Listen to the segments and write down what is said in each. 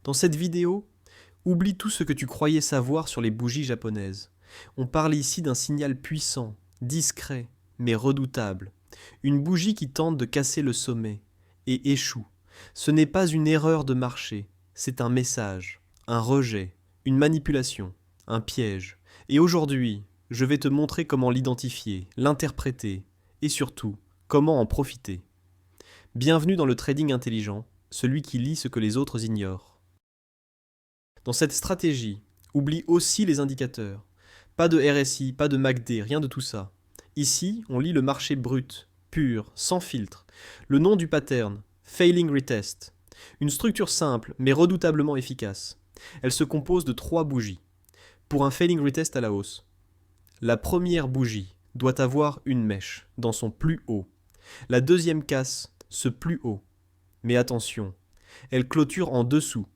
Dans cette vidéo, oublie tout ce que tu croyais savoir sur les bougies japonaises. On parle ici d'un signal puissant, discret, mais redoutable. Une bougie qui tente de casser le sommet et échoue. Ce n'est pas une erreur de marché, c'est un message, un rejet, une manipulation, un piège. Et aujourd'hui, je vais te montrer comment l'identifier, l'interpréter et surtout, comment en profiter. Bienvenue dans le trading intelligent, celui qui lit ce que les autres ignorent. Dans cette stratégie, oublie aussi les indicateurs. Pas de RSI, pas de MACD, rien de tout ça. Ici, on lit le marché brut, pur, sans filtre. Le nom du pattern, Failing Retest. Une structure simple, mais redoutablement efficace. Elle se compose de 3 bougies. Pour un Failing Retest à la hausse, la première bougie doit avoir une mèche dans son plus haut. La deuxième casse ce plus haut. Mais attention, elle clôture en dessous.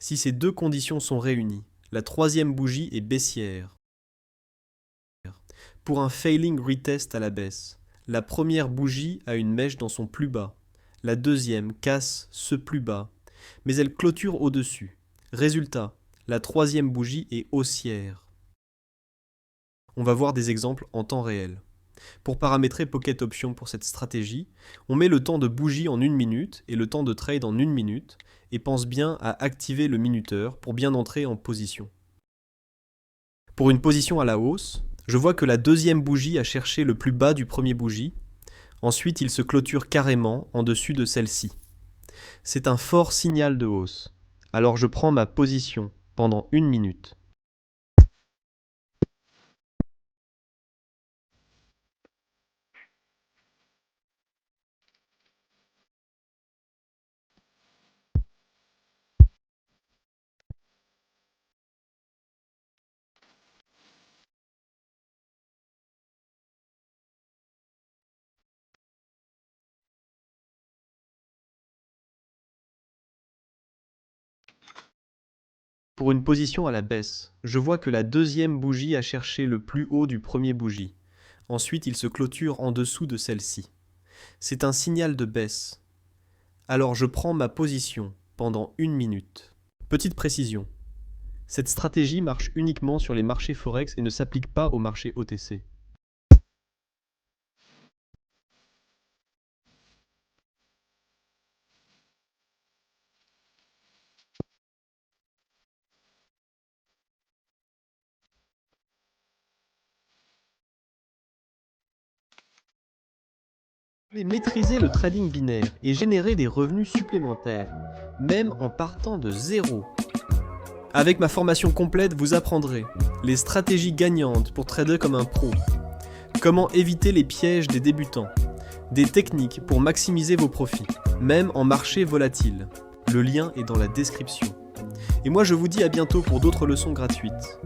Si ces deux conditions sont réunies, la troisième bougie est baissière. Pour un Failing Retest à la baisse, la première bougie a une mèche dans son plus bas. La deuxième casse ce plus bas, mais elle clôture au-dessus. Résultat, la troisième bougie est haussière. On va voir des exemples en temps réel. Pour paramétrer Pocket Option pour cette stratégie, on met le temps de bougie en 1 minute et le temps de trade en 1 minute et pense bien à activer le minuteur pour bien entrer en position. Pour une position à la hausse, je vois que la deuxième bougie a cherché le plus bas du premier bougie. Ensuite, il se clôture carrément en dessus de celle-ci. C'est un fort signal de hausse. Alors je prends ma position pendant 1 minute. Pour une position à la baisse, je vois que la deuxième bougie a cherché le plus haut du premier bougie. Ensuite, il se clôture en dessous de celle-ci. C'est un signal de baisse. Alors je prends ma position pendant 1 minute. Petite précision, cette stratégie marche uniquement sur les marchés Forex et ne s'applique pas au marché OTC. Vous pouvez maîtriser le trading binaire et générer des revenus supplémentaires, même en partant de zéro. Avec ma formation complète, vous apprendrez les stratégies gagnantes pour trader comme un pro, comment éviter les pièges des débutants, des techniques pour maximiser vos profits, même en marché volatile. Le lien est dans la description. Et moi je vous dis à bientôt pour d'autres leçons gratuites.